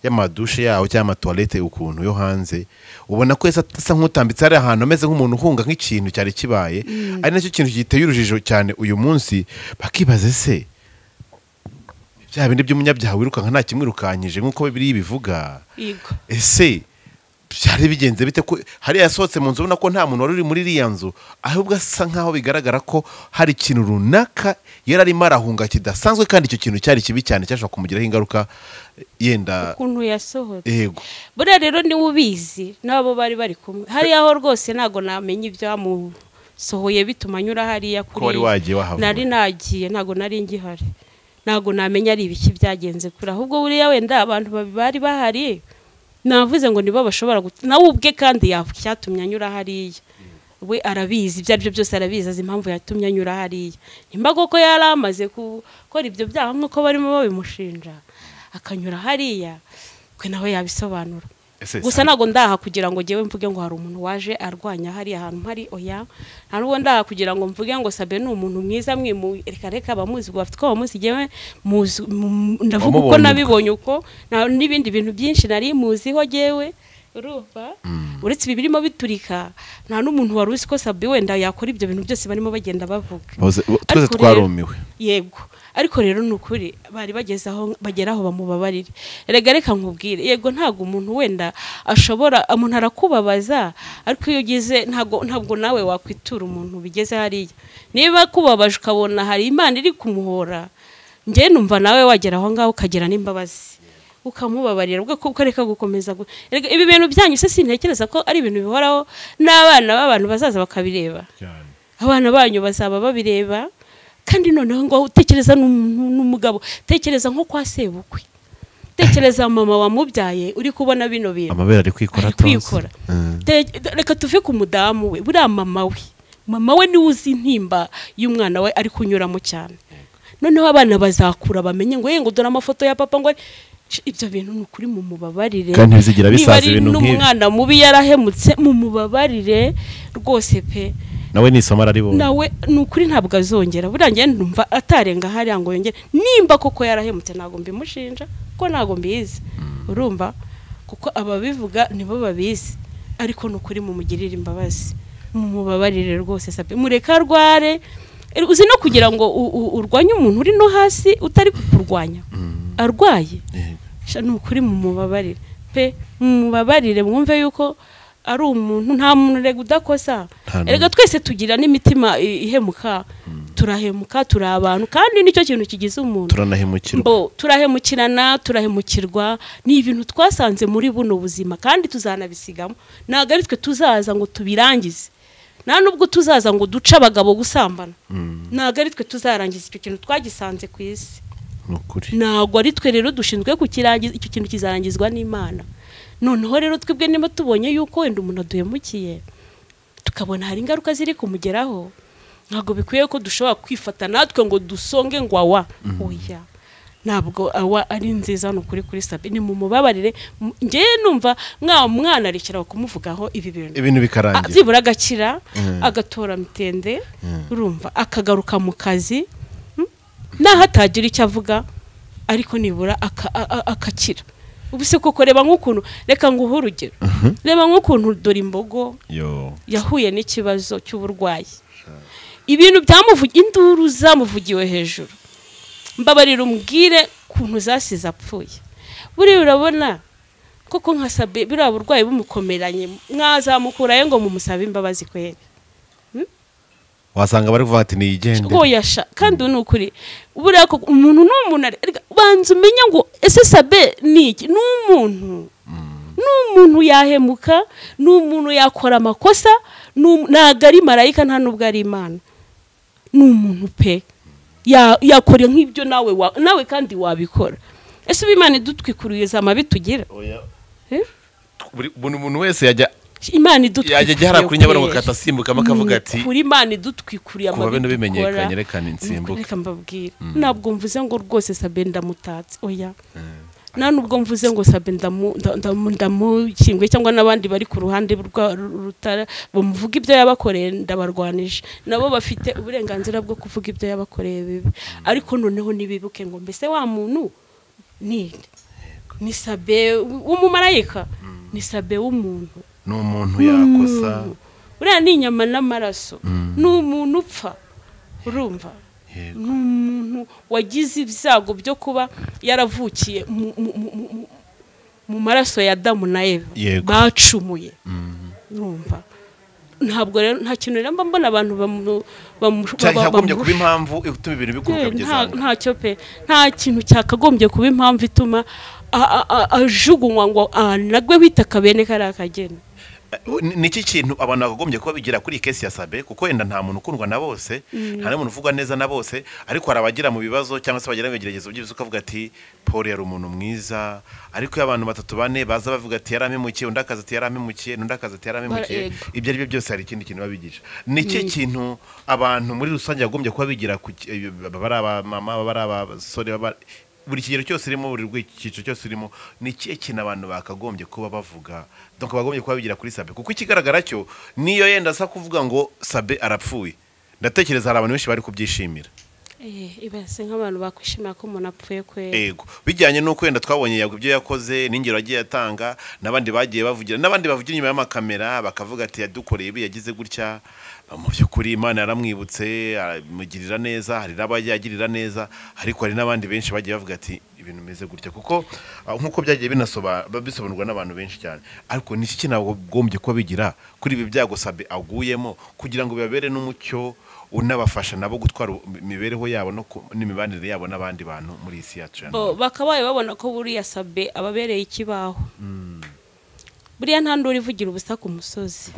y'amadushe yaho cyangwa toilette ukuntu yo hanze ubona ko asa nk'utambitse ari ahantu ameze nk'umuntu uhunga nk'ikintu cyari kibaye ari nacyo kintu giteye urujijo cyane uyu munsi bakibaze se bya bindi by'umunyabyaha wirukanka nta kimwirukanyije nk'uko Bibiliya bivuga ese byari bigenze bite ko hari yasohotse mu nzu ubona ko nta muntu wari uri muri iriya nzu ahubwo asa nkaho bigaragara ko hari ikintu runaka yari arimo arahunga kidasanzwe kandi icyo kintu cyari kibi cyane cyashobora kumugiraho ingaruka yenda ukuntu yasohotse yego buriya rero niwe ubizi nabo bari kumwe hariya ho rwose ntago namenye ibyamusohoye bituma anyura hariya kuri nari nagiye ntago nari ngihari ntago namenya ari ibiki byagenze kuri ahubwo buriya wenda abantu bari bahari navuze ngo nibo bashobora nawe ubwe kandi cyatumye anyura hariya we arabizi ibyo aribyo byose arabizi azi impamvu yatumye anyura hariya nimbago ko yari amaze gukora ibyo byaha nk'uko barimo babimushinja akanyura hariya kwe nawe yabisobanura gusa ntago ndaha kugira ngo ngewe mvuge ngo hari umuntu waje arwanya hariya ahantu hari oya nta n'uwo ndaha kugira ngo mvuge ngo Sabe ni umuntu mwiza reka abamuzi ngo bafite ko bamuzi ngewe ndavuga uko nabibonye uko n'ibindi bintu byinshi nari muziho ngewe urumva uretse ibi birimo biturika nta n'umuntu wari uzi ko Sabe wenda yakora ibyo bintu byose barimo bagenda bavuga twese twarumiwe yego ariko rero nukuri bari bageraho bamubabarire reka nkubwire yego ntago umuntu wenda ashobora umuntu arakubabaza ariko iyo ugize ntabwo nawe wakwitura umuntu bigeze hariya niba kubabaje ukabona hari Imana iri kumuhora njye numva nawe wagera aho ngaho ukagira n'imbabazi ukamubabarira ubwo ukareka gukomeza ibi bintu byanyu se sintekereza ko ari ibintu bihoraho n'abana b'abantu bazaza bakabireba abana banyu bazaba babireba kandi noneho ngo utekereza n'umugabo tekereza nko kwa sebukwe tekereza mama wamubyaye uri kubona bino bintu amabere ari kwikora reka tuve ku mudamu we buriya mama we niwe uzi intimba y'umwana we ari kunyuramo cyane noneho abana bazakura bamenye ngo ngo dore amafoto ya papa ngo ibyo bintu n'ukuri mu mubabarire kandi bizigira bisaza ibintu nk'ibi n'umwana mubi yarahemutse mu mubabarire rwose pe nawe nisoma araribona nawe n'ukuri ntabwo azongera burangiye ndumva atarenga hari ngo yongere nimba koko yarahemutse ntago mbimushinja ko ntago mbizi urumva kuko ababivuga nibo babizi ariko n'ukuri mu mugirira imbabazi mu mubabarire rwose sabe mureka rware uzi no kugira ngo urwanye umuntu uri no hasi utari kukurwanya arwaye n'ukuri mu mubabarire pe mu mubabarire mwumve yuko ari umuntu nta muntu rega udakosa erega twese tugira n'imitima ihemuka turahemuka turi abantu kandi nicyo kintu kigize umuntu turahemukirana turahemukirwa ni ibintu twasanze muri buno buzima kandi tuzanabisigamo ntago ari twe tuzaza ngo tubirangize nta nubwo tuzaza ngo duce abagabo gusambana ntago ari twe tuzarangiza icyo kintu twagisanze ku isi ntago ari twe rero dushinzwe kukirangiza icyo kintu kizarangizwa n'Imana noneho rero twebwe niba tubonye yuko wenda umuntu aduhemukiye tukabona hari ingaruka ziri kumugeraho ntabwo bikwiye ko dushobora kwifata natwe ngo dusonge ngo awa oya ntabwo awa ari nziza n'ukuri kuri sabe ni mu mubabarire nge numva mwana arikira kumuvugaho ibintu bikarangira byibura agakira agatora mitende urumva akagaruka mu kazi naho atagira icyo avuga ariko nibura akakira ubuse koko reba nk'ukuntu reka nguhe urugero reba nk'ukuntu dore imbogo yahuye n'ikibazo cy'uburwayi ibintu byamuvugiye induru zamuvugiwe hejuru mbabarira umbwire kuntu zasize apfuye buriya urabona koko nka sabe biriya burwayi bumukomeranye mwazamukurayo ngo mumusabe imbabazi kwere wasanga bari kuvuga ati niyigende yasha kandi n'ukuri buriya ko umuntu n'umuntu banza umenye ngo ese sabe niki n'umuntu yahemuka n'umuntu yakora amakosa ntago ari marayika nta nubwo ari Imana n'umuntu pe yakora nk'ibyo nawe kandi wabikora ese Imana idutwikuriza amabi tugira buri muntu wese yajya Imana idutwikuriye yajya hara kuri Nyabarongo katasimbuka makavuga ati kuri Imana idutwikuriye amabi kuba bimenyekanye rekana insimbuka reka mbabwira ntabwo mvuze ngo rwose sabe ndamutatse oya nubwo mvuze ngo sabe ndamukingwe cyangwa nabandi bari ku ruhande rutara bamuvuga ibyo yabakoreye ndabarwanije nabo bafite uburenganzira bwo kuvuga ibyo yabakoreye bibi ariko noneho nibibuke ngo mbese wa muntu ni sabe w'umumarayika ni sabe w'umuntu n'umuntu yakosa uriya ni inyama n'amaraso n'umuntu upfa urumva n'umuntu wagize ibyago byo kuba yaravukiye mu maraso ya Adamu na Eva bacumuye urumva ntabwo rero nta kintu rero mbona abantu cyakagombye kuba impamvu ituma ibintu bikuruka bigezana ntacyo pe nta kintu cyakagombye kuba impamvu ituma ajugunywa ngo nagwe witaka bene kari akagena niki kintu abantu bakagombye kuba bigira kuri kesi ya sabe kuko wenda nta muntu ukundwa na bose nta n'umuntu uvugwa neza na bose ariko arabagira mu bibazo cyangwa se bagira ibigeragezo by'ibyo ukavuga ati Paul yari umuntu mwiza ariko abantu batatu bane baza bavuga ati yaramemukiye undi akaza ati yaramemukiye undi akaza ati yaramemukiye ibyo ari byo byose hari ikindi kintu babigisha niki kintu abantu muri rusange bagombye kuba bigira bari abamama bari abasore buri kigero cyose irimo buri rw'icyiciro cyose irimo ni kiye kintu abantu bakagombye kuba bavuga donc bagombye kuba bigira kuri sabe kuko ikigaragara cyo niyo yenda asa kuvuga ngo sabe arapfuye ndatekereza hari abantu benshi bari kubyishimira ibase nk'abantu bakwishimira ko umuntu apfuye kwe yego bijyanye n'uko wenda twabonye yago ibyo yakoze n'ingero agiye atanga nabandi bagiye bavugira nabandi bavugira inyuma y'amakamera bakavuga ati yadukoreye ibi yagize gutya mu by'ukuri Imana yaramwibutse amugirira neza hari n'abajyagirira neza ariko hari n'abandi benshi bagiye bavuga ati ibintu bimeze gutya kuko nkuko byagiye bisobanurwa n'abantu benshi cyane ariko ni iki nagombye ko bigira kuri ibi byago Sabe aguyemo kugira ngo bibabere n'umucyo unabafasha nabo gutwara imibereho yabo n'imibanire yabo n'abandi bantu muri isi yacu bakabaye babona ko buriya Sabe ababereye ikibaho buriya nta nduri ivugira ubusa ku musozi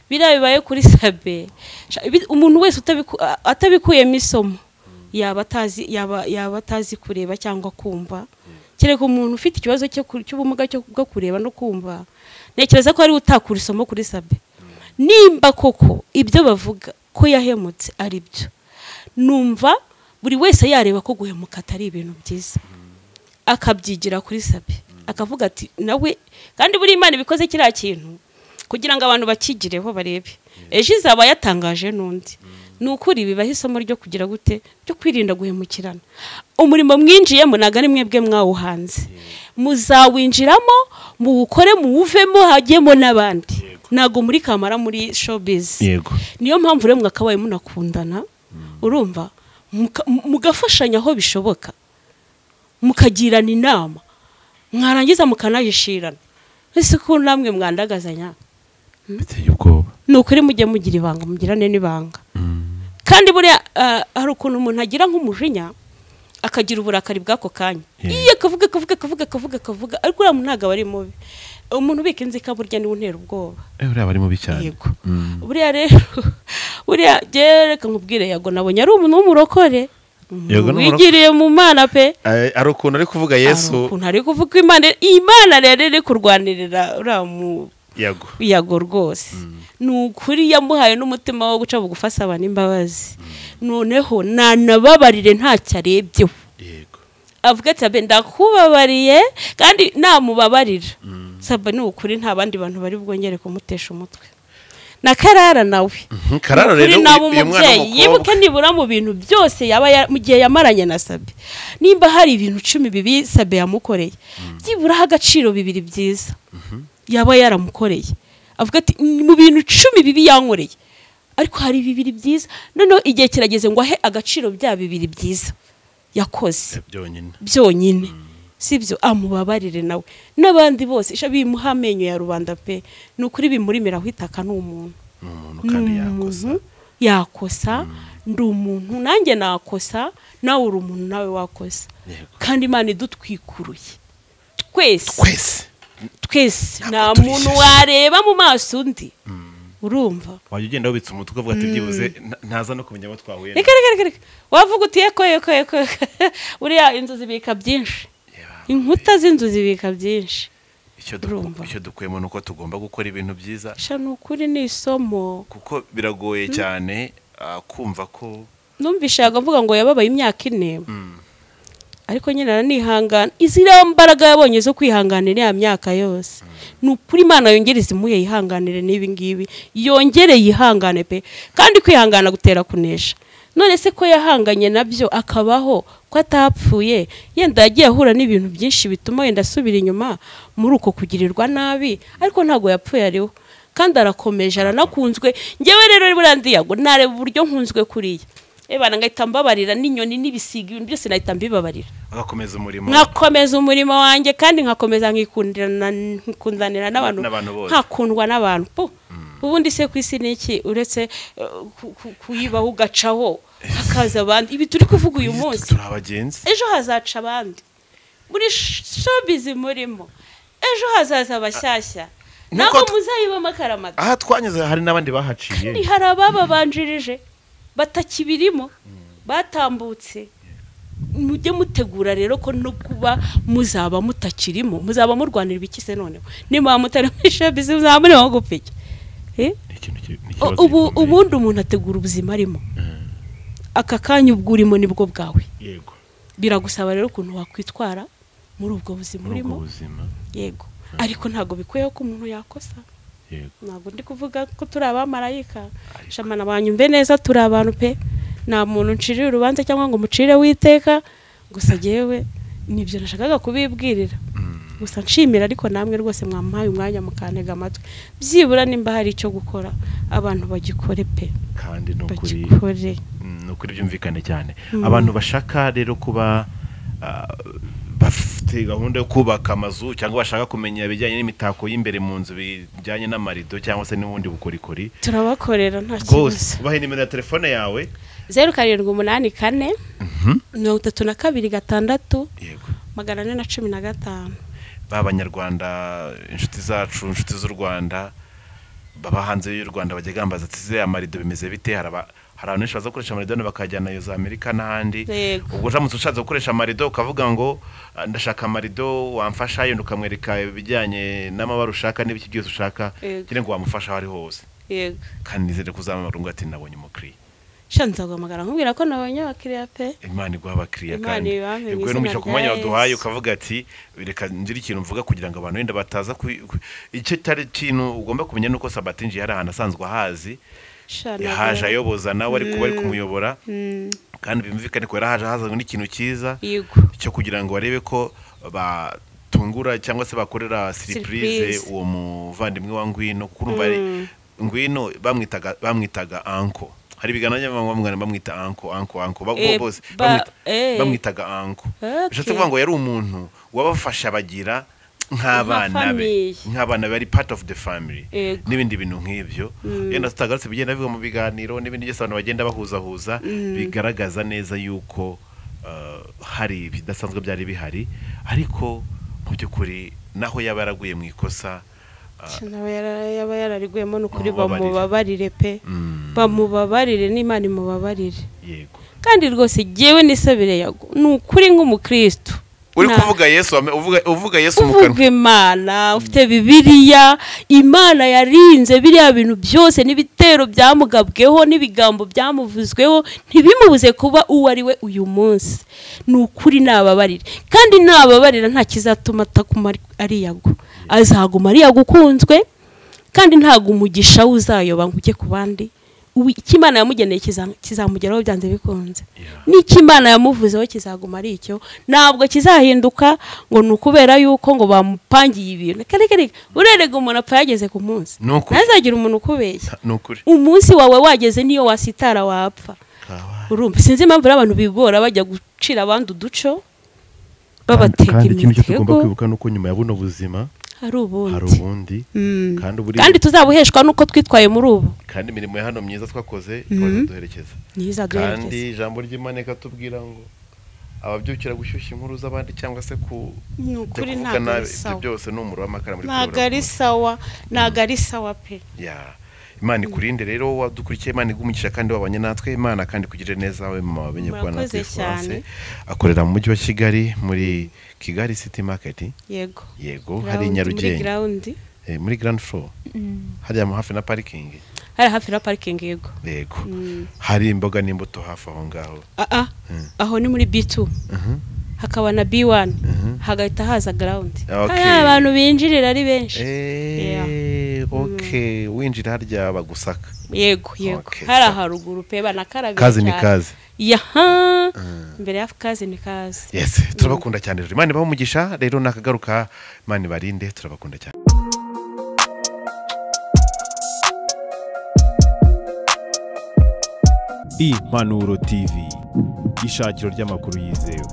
biriya bibaye kuri Sabe umuntu wese atabikuyemo isomo yaba atazi kureba cyangwa kumva kereka umuntu ufite ikibazo cy'ubumuga bwo kureba no kumva ntekereza ko ari utakura isomo kuri Sabe nimba koko ibyo bavuga ko yahemutse ari byo numva buri wese yareba ko guhemuka atari ibintu byiza akabyigira kuri Sabe akavuga ati nawe kandi buri Imana ibikoze kiriya kintu kugira ngo abantu bakigireho barebe ejo izaba yatangaje n'undi nukuri bibaho isomo ryo kugira gute byo kwirinda guhemukirana umurimo mwinjiyemo naga ari mwebwe mwawuhanze muzawinjiramo muwukore muwuvemo hagiyemo n'abandi nago muri kamara muri showbiz niyo mpamvu rero mwakabaye munakundana urumva mugafashanya aho bishoboka mukagirana inama mwarangiza mukanayishirana ese ko namwe mwandagazanya biteye ubwoba nukuri mujye mugira ibanga mugirane n'ibanga kandi buriya hari ukuntu umuntu agira nk'umujinya akagira uburakari bw'ako kanya iyo akavuga ariko uriya muntu ntabwo aba ari mubi umuntu ubika inzika burya niwe untera ubwoba uriya bari mubi cyane yego buriya rero buriya reka nkubwire yago nabonye ari umuntu w'umurokore wigiriye mu Mana pe ari ukuntu ari kuvuga Yesu ukuntu ari kuvuga Imana rero iri kurwanirira uriya mu yago rwose nukuri yamuhaye n'umutima wo guca bugufi asaba n'imbabazi noneho nanababarire ntacyo arebyeho avuga ati Sabe ndakubabariye kandi namubabarira Sabe nukuri nta bandi bantu bari bwongere kumutesha umutwe na Karara nawe Karara rero uyu mwana yibuke nibura mu bintu byose yaba mu gihe yamaranye na Sabe nimba hari ibintu 10 bibi Sabe yamukoreye byibura agaciro 2 byiza yaba yaramukoreye avuga ati mu bintu 10 bibi yankoreye ariko hari 2 byiza noneho igihe kirageze ngo ahe agaciro bya 2 byiza yakoze byonyine sibyo amubabarire nawe nabandi bose bimuha amenyo ya rubanda pe nukuri bimurimira kwitaka n'umuntu kandi yakosa ndi umuntu nanjye nakosa nawe uri umuntu nawe wakosa kandi Imana idutwikuruye twese nta muntu wareba mu maso undi urumva wajya ugenda wubitse umutwe ukavuga ati byibuze ntaza no kumenya abo twahuye reka wavuga uti yeko uriya inzu zibika byinshi inkuta z'inzu zibika byinshi icyo dukuyemo nuko tugomba gukora ibintu byiza nukuri ni isomo kuko biragoye cyane kumva ko numvishaga avuga ngo yababaye imyaka 4 ariko nyine aranihangana izira mbaraga yabonye zo kwihanganira ya myaka yose nukuri Imana yongere izimuye yihanganire n'ibi ngibi yongere yihangane pe kandi kwihangana gutera kunesha none se ko yahanganye nabyo akabaho ko atapfuye yenda yagiye ahura n'ibintu byinshi bituma yenda asubira inyuma muri uko kugirirwa nabi ariko ntago yapfuye ariho kandi arakomeje aranakunzwe ngewe rero burandiyago nareba uburyo nkunzwe kuriya ebana ngahita mbabarira n'inyoni n'ibisiga ibintu byose nahita mbibabarira agakomeza umurimo nkakomeza umurimo wanjye kandi nkakomeza nkikundanira n'abantu nkakundwa n'abantu ubundi se ku isi niki uretse kuyibaho ugacaho hakaza abandi ibi turi kuvuga uyu munsi turabagenzi ejo hazaca abandi muri showbiz murimo ejo hazaza abashyashya naho muzayibamo akaramata aha twanyuze hari n'abandi bahaciye ni hari ababanjirije batakibirimo batambutse mujye mutegura rero ko no kuba muzaba mutakirimo muzaba murwanira ibikise noneho nimba mutari showbiz muzamure ho gupfike ubundi umuntu ategura ubuzima arimo aka kanya ubwo urimo nibwo bwawe yego biragusaba rero ukuntu wakwitwara muri ubwo buzima urimo yego ariko ntago bikwiye ko umuntu yakosa ntago ndi kuvuga ko turi abamarayika shamana banyumve neza turi abantu pe nta muntu ncirira urubanza cyangwa ngo mucire witeka gusa jewe nibyo nashakaga kubibwirira gusa nshimira ariko namwe rwose mwampaye umwanya mukantega amatwi byibura nimba hari icyo gukora abantu bagikore pe kandi nukuri byumvikane cyane abantu bashaka rero kuba bafite gahunda yo kubaka amazu cyangwa bashaka kumenya ibijyanye n'imitako y'imbere mu nzu bijyanye n'amarido cyangwa se n'ubundi bukorikori turabakorera nta rwose. kibazo. Ubahe nimero ya telefone yawe 0784 32 yego 415. b'abanyarwanda inshuti zacu inshuti z'u Rwanda baba hanze y'u Rwanda bajya gambaza ati ze amarido bimeze bite, hari abantu benshi baza gukoresha amarido bakajyana yo za Amerika n'ahandi. Ubwo uramutse ushatse gukoresha amarido ukavuga ngo ndashaka amarido wamfasha yo ukamwereka ibijyanye n'amabara ushaka n'ibiki byose ushaka kire ngo wamufasha aho ari hose. Yego Kandi nizere kuzamara ngo ati nabonye umukiriya shanza guhamagara nkubwira ko nabonye abakiriya pe. Imana iguha abakiriya Imana kandi ibampe ubwo mu n'umucyo izina ku mwanya rya waduhaye Yesu. ukavuga ati reka ngira ikintu mvuga kugira ngo abantu wenda bataza icyo cyari kintu ugomba kumenya nuko Sabatinji yari ahantu asanzwe ahazi yahaje ayoboza nawe ari kuba ari kumuyobora kandi bimvikane ko yarahaje hazanywe n'ikintu cyiza cyo kugira ngo barebe ko batungura cyangwa se bakorera surprise uwo muvandimwe wa Ngwino kuko urumva Ngwino bamwitaga anko. Hari bigana nyamwana bamwita anko bose bamwitaga anko. Bishatse kuvuga ngo yari umuntu wabafasha bagira nk'abana bari part of the family n'ibindi bintu nk'ibyo. Yenda tutagarutse bigenda biva mu biganiro n'ibindi byose abantu bagenda bahuzahuza bigaragaza neza yuko hari bidasanzwe byari bihari, ariko mu by'ukuri naho yaba yaraguye mu ikosa yaba yarariguyemo n'ukuri bamubabarire pe, bamubabarire n'Imana imubabarire. Yego kandi rwose jewe nisabire yago n'ukuri nk'umukristo uri kuvuga Yesu uvuga Yesu mu kanwa. Uvuga Imana ufite Bibiliya, Imana yarinze biriya bintu byose n'ibitero byamugabweho n'ibigambo byamuvuzweho ntibimubuze kuba uwo ari we uyu munsi. N'ukuri nababarire kandi nababarira nta kizatuma atakumara ari yago, azaguma ari yagukunzwe kandi ntago umugisha uzayoba ngo ujye ku bandi. Ikimana yamugeneye kizamugeraho byanze bikunze, n'ikimana yamuvuzeho kizaguma ari icyo, ntabwo kizahinduka ngo nukubera yuko ngo bamupangiye ibintu. Kare urerega umuntu apfa yageze ku munsi, ntazagira umuntu ukubeshya. Umunsi wawe wageze niyo wasitara wapfa. Urumva sinzi impamvu abantu bigora bajya gucira abandi uduco babatega imitego. Kandi ikintu tugomba kwibuka nuko nyuma ya buno buzima hari ubundi kandi tuzabuheshwa nuko twitwaye muri ubu, kandi imirimo ya hano myiza twakoze duherekeza. Kandi ijambo ry'Imana katubwira ngo ababyukira gushyushya inkuru z'abandi cyangwa se nukuri nabi byose n'umuro w'amakara muri nagari sawa pe. Imana ikurinde rero wadukurikiye, Imana igumugisha kandi wabanye natwe. Imana kandi kugirira neza we mama wabenye kwa natwe France akorera mu mujyi wa Kigali muri Kigali City Market. Yego hari Nyarugenge muri Grand Floor hari hafi na parking. Hari hafi na parking yego. Hari imboga n'imbuto hafi aho ngaho. Aho ni muri B2 hakaba na B1 hagahita haza ground. Hari abantu binjirira ari benshi. Winjira harya bagusaka. Yego hari haruguru pe banakarabye. Kazi ni kazi. Mbere ya kazi ni kazi. Yes, turabakunda cyane rero. Imana bamugisha rero nakagaruka, Imana barinde, turabakunda cyane. Impanuro TV, ishakiro ry'amakuru yizewe.